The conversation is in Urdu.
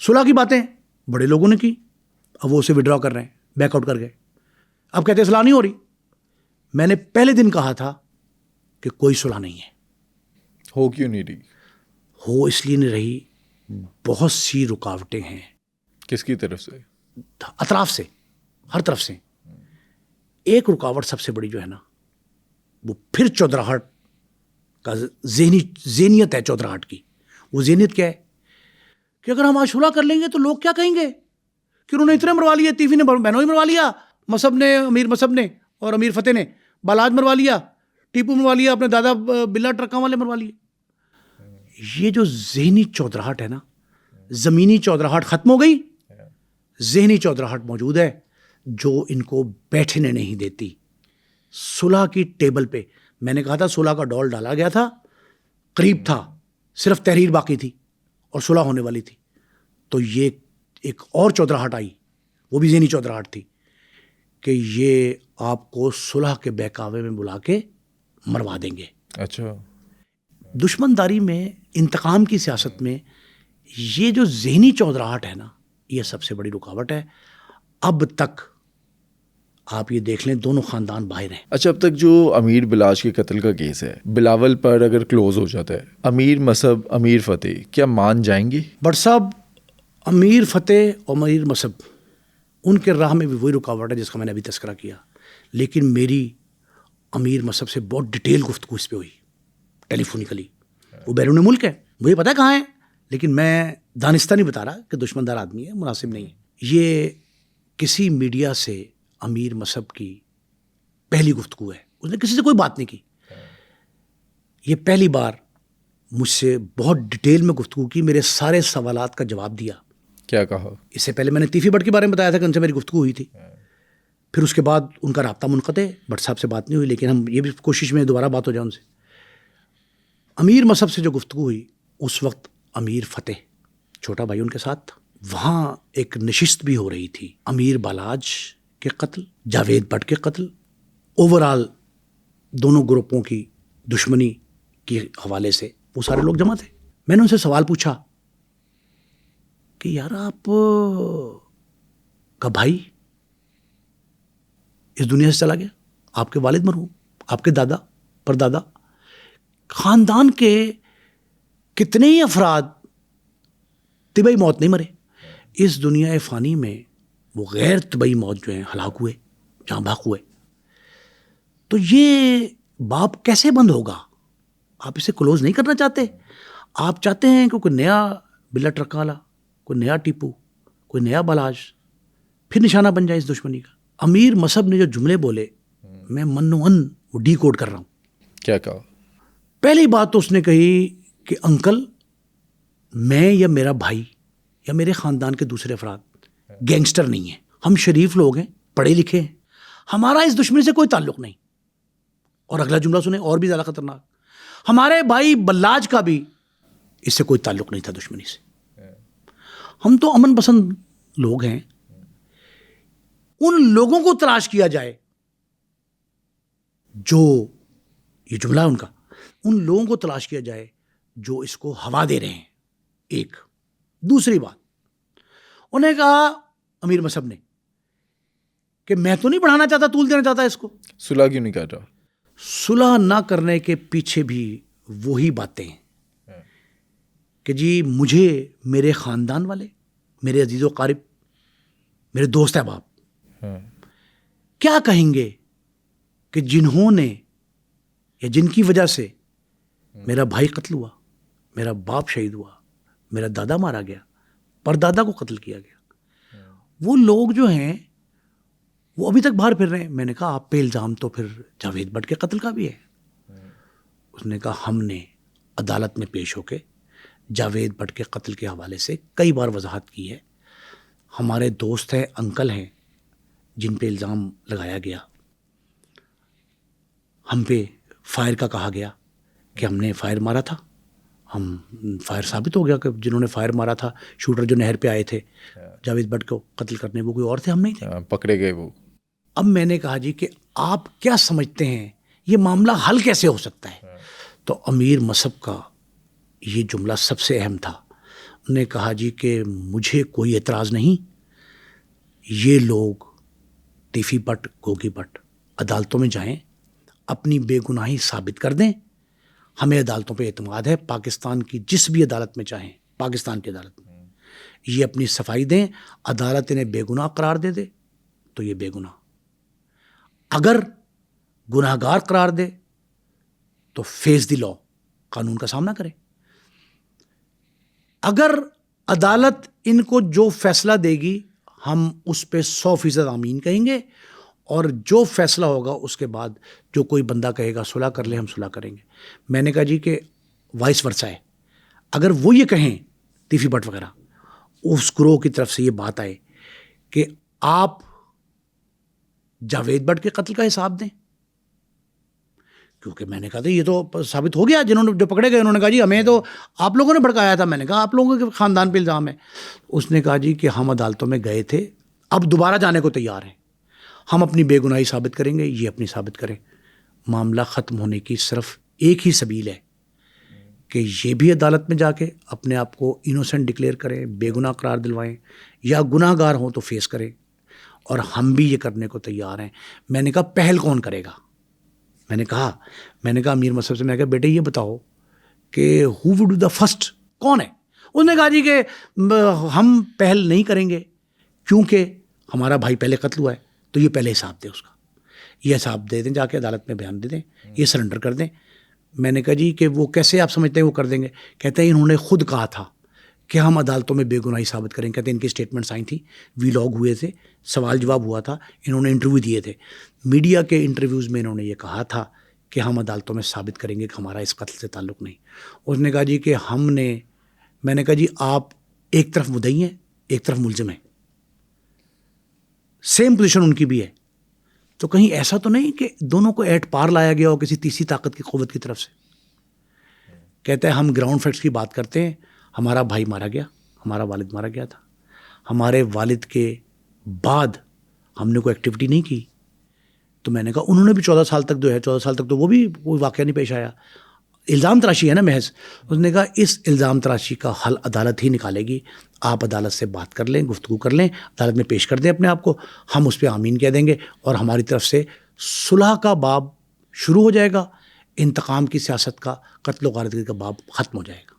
صلح کی باتیں بڑے لوگوں نے کی, اب وہ اسے وڈرا کر رہے ہیں, بیک آؤٹ کر گئے. اب کہتے ہیں صلح نہیں ہو رہی. میں نے پہلے دن کہا تھا کہ کوئی صلح نہیں ہے. ہو کیوں نہیں رہی؟ ہو اس لیے نہیں رہی, بہت سی رکاوٹیں ہیں. کس کی طرف سے؟ اطراف سے, ہر طرف سے. ایک رکاوٹ سب سے بڑی جو ہے نا, وہ پھر چودراہٹ کا ذہنیت ہے. چودراہٹ کی وہ ذہنیت کیا ہے کہ اگر ہم آج صلح کر لیں گے تو لوگ کیا کہیں گے کہ انہوں نے اتنے مروا لیا, تیفی نے بہنوں ہی مروا لیا, مصعب نے, امیر مصعب نے اور امیر فتح نے بالاج مروا لیا, ٹیپو مروا لیا, اپنے دادا بلا ٹرکاں والے مروا لیے. یہ جو ذہنی چودراہٹ ہے نا, زمینی چودراہٹ ختم ہو گئی, ذہنی چودراہٹ موجود ہے جو ان کو بیٹھنے نہیں دیتی. صلح کی ٹیبل پہ میں نے کہا تھا صلح کا ڈول ڈالا گیا تھا, قریب تھا, صرف تحریر باقی تھی اور صلح ہونے والی تھی. تو یہ ایک اور چودراہٹ آئی, وہ بھی ذہنی چودراہٹ تھی کہ یہ آپ کو صلح کے بہکاوے میں بلا کے مروا دیں گے. اچھا. دشمن داری میں, انتقام کی سیاست میں یہ جو ذہنی چودراہٹ ہے نا, یہ سب سے بڑی رکاوٹ ہے. اب تک آپ یہ دیکھ لیں دونوں خاندان باہر ہیں. اچھا, اب تک جو امیر بلاج کے قتل کا کیس ہے, بلاول پر اگر کلوز ہو جاتا ہے, امیر مصعب, امیر فتح کیا مان جائیں گے؟ بٹ صاحب, امیر فتح اور امیر مصعب ان کے راہ میں بھی وہی رکاوٹ ہے جس کا میں نے ابھی تذکرہ کیا. لیکن میری امیر مصعب سے بہت ڈیٹیل گفتگو اس پہ ہوئی, ٹیلی فونیکلی. وہ بیرون ملک ہے, مجھے پتا ہے کہاں ہے, لیکن میں دانستہ نہیں بتا رہا کہ دشمن دار آدمی ہے, مناسب نہیں ہے. یہ کسی میڈیا سے امیر مصعب کی پہلی گفتگو ہے, اس نے کسی سے کوئی بات نہیں کی. یہ پہلی بار مجھ سے بہت ڈیٹیل میں گفتگو کی, میرے سارے سوالات کا جواب دیا. کیا کہا؟ اس سے پہلے میں نے تیفی بٹ کے بارے میں بتایا تھا کہ ان سے میری گفتگو ہوئی تھی. پھر اس کے بعد ان کا رابطہ منقطع, بٹ صاحب سے بات نہیں ہوئی, لیکن ہم یہ بھی کوشش میں دوبارہ بات ہو جائے ان سے. امیر مصعب سے جو گفتگو ہوئی اس وقت امیر فتح چھوٹا بھائی ان کے ساتھ تھا. وہاں ایک نشست بھی ہو رہی تھی امیر بالاج کے قتل, جاوید بٹ کے قتل, اوور آل دونوں گروپوں کی دشمنی کے حوالے سے وہ سارے لوگ جمع تھے. میں نے ان سے سوال پوچھا کہ یار آپ کا بھائی اس دنیا سے چلا گیا, آپ کے والد مرحوم, آپ کے دادا پردادا, خاندان کے کتنے ہی افراد طبعی موت نہیں مرے. اس دنیا فانی میں وہ غیر طبعی موت جو ہیں ہلاک ہوئے, جہاں بھاگ ہوئے. تو یہ باب کیسے بند ہوگا؟ آپ اسے کلوز نہیں کرنا چاہتے. آپ چاہتے ہیں کہ کوئی نیا بلا ٹرک والا, کوئی نیا ٹیپو, کوئی نیا بالاج پھر نشانہ بن جائے اس دشمنی کا. امیر مصعب نے جو جملے بولے میں من وہ ڈی کوڈ کر رہا ہوں. کیا کہا؟ پہلی بات تو اس نے کہی کہ انکل, میں یا میرا بھائی یا میرے خاندان کے دوسرے افراد گینگسٹر نہیں ہیں, ہم شریف لوگ ہیں, پڑھے لکھے ہیں, ہمارا اس دشمنی سے کوئی تعلق نہیں. اور اگلا جملہ سنیں, اور بھی زیادہ خطرناک, ہمارے بھائی بلاج کا بھی اس سے کوئی تعلق نہیں تھا دشمنی سے. ہم تو امن پسند لوگ ہیں. ان لوگوں کو تلاش کیا جائے جو, یہ جملہ ان کا, ان لوگوں کو تلاش کیا جائے جو اس کو ہوا دے رہے ہیں. ایک دوسری بات انہیں کہا امیر مصعب نے کہ میں تو نہیں بڑھانا چاہتا, طول دینا چاہتا اس کو. صلح کیوں نہیں کر رہا؟ صلح نہ کرنے کے پیچھے بھی وہی باتیں ہیں کہ جی مجھے میرے خاندان والے, میرے عزیز و قارب, میرے دوست احباب کیا کہیں گے کہ جنہوں نے یا جن کی وجہ سے میرا بھائی قتل ہوا, میرا باپ شہید ہوا, میرا دادا مارا گیا, پردادا کو قتل کیا گیا. وہ لوگ جو ہیں وہ ابھی تک باہر پھر رہے ہیں. میں نے کہا آپ پہ الزام تو پھر جاوید بٹ کے قتل کا بھی ہے. اس نے کہا ہم نے عدالت میں پیش ہو کے جاوید بٹ کے قتل کے حوالے سے کئی بار وضاحت کی ہے. ہمارے دوست ہیں, انکل ہیں جن پہ الزام لگایا گیا, ہم پہ فائر کا کہا گیا کہ ہم نے فائر مارا تھا. ہم فائر ثابت ہو گیا کہ جنہوں نے فائر مارا تھا, شوٹر جو نہر پہ آئے تھے جاوید بٹ کو قتل کرنے, وہ کوئی اور تھے, ہم نہیں تھے, پکڑے گئے وہ. اب میں نے کہا جی کہ آپ کیا سمجھتے ہیں یہ معاملہ حل کیسے ہو سکتا ہے؟ تو امیر مصعب کا یہ جملہ سب سے اہم تھا. نے کہا جی کہ مجھے کوئی اعتراض نہیں، یہ لوگ تیفی بٹ گوگی بٹ عدالتوں میں جائیں، اپنی بے گناہی ثابت کر دیں، ہمیں عدالتوں پہ اعتماد ہے، پاکستان کی جس بھی عدالت میں چاہیں، پاکستان کی عدالت میں یہ اپنی صفائی دیں، عدالت انہیں بے گناہ قرار دے دے تو یہ بے گناہ، اگر گناہ گار قرار دے تو فیس دی لاء قانون کا سامنا کرے، اگر عدالت ان کو جو فیصلہ دے گی ہم اس پہ 100% آمین کہیں گے، اور جو فیصلہ ہوگا اس کے بعد جو کوئی بندہ کہے گا صلح کر لیں، ہم صلح کریں گے۔ میں نے کہا جی کہ وائس ورسا ہے، اگر وہ یہ کہیں تیفی بٹ وغیرہ اس گروہ کی طرف سے یہ بات آئے کہ آپ جاوید بٹ کے قتل کا حساب دیں، کیونکہ میں نے کہا تھا یہ تو ثابت ہو گیا، جنہوں نے جو پکڑے گئے انہوں نے کہا جی ہمیں تو آپ لوگوں نے بھڑکایا تھا۔ میں نے کہا آپ لوگوں کے خاندان پہ الزام ہے۔ اس نے کہا جی کہ ہم عدالتوں میں گئے تھے، اب دوبارہ جانے کو تیار ہیں، ہم اپنی بے گناہی ثابت کریں گے، یہ اپنی ثابت کریں۔ معاملہ ختم ہونے کی صرف ایک ہی سبیل ہے کہ یہ بھی عدالت میں جا کے اپنے آپ کو انوسنٹ ڈکلیئر کریں، بے گناہ قرار دلوائیں، یا گناہ گار ہوں تو فیس کریں، اور ہم بھی یہ کرنے کو تیار ہیں۔ میں نے کہا پہل کون کرے گا؟ میں نے کہا امیر مصعب سے، میں نے کہا بیٹے یہ بتاؤ کہ who would do the first, کون ہے؟ اس نے کہا جی کہ ہم پہل نہیں کریں گے کیونکہ ہمارا بھائی پہلے قتل ہوا ہے، تو یہ پہلے حساب دے، اس کا یہ حساب دے دیں، جا کے عدالت میں بیان دے دیں، یہ سرنڈر کر دیں۔ میں نے کہا جی کہ وہ کیسے آپ سمجھتے ہیں وہ کر دیں گے؟ کہتے ہیں انہوں نے خود کہا تھا کہ ہم عدالتوں میں بے گناہی ثابت کریں۔ کہتے ہیں ان کی اسٹیٹمنٹس آئی تھیں، وی لاگ ہوئے تھے، سوال جواب ہوا تھا، انہوں نے انٹرویو دیے تھے، میڈیا کے انٹرویوز میں انہوں نے یہ کہا تھا کہ ہم عدالتوں میں ثابت کریں گے کہ ہمارا اس قتل سے تعلق نہیں۔ اس نے کہا جی کہ میں نے کہا جی آپ ایک طرف مدعی ہیں، ایک طرف ملزم ہیں، سیم پوزیشن ان کی بھی ہے، تو کہیں ایسا تو نہیں کہ دونوں کو ایٹ پار لایا گیا ہو کسی تیسری طاقت کی قوت کی طرف سے؟ کہتے ہیں ہم گراؤنڈ فیکٹس کی بات کرتے ہیں، ہمارا بھائی مارا گیا، ہمارا والد مارا گیا تھا، ہمارے والد کے بعد ہم نے کوئی ایکٹیویٹی نہیں کی، تو میں نے کہا انہوں نے بھی 14 سال تک 14 سال تک تو وہ بھی کوئی واقعہ نہیں پیش آیا، الزام تراشی ہے نا محض۔ اس نے کہا اس الزام تراشی کا حل عدالت ہی نکالے گی، آپ عدالت سے بات کر لیں، گفتگو کر لیں، عدالت میں پیش کر دیں اپنے آپ کو، ہم اس پہ آمین کہہ دیں گے، اور ہماری طرف سے صلح کا باب شروع ہو جائے گا، انتقام کی سیاست کا، قتل و غارت کا باب ختم ہو جائے گا۔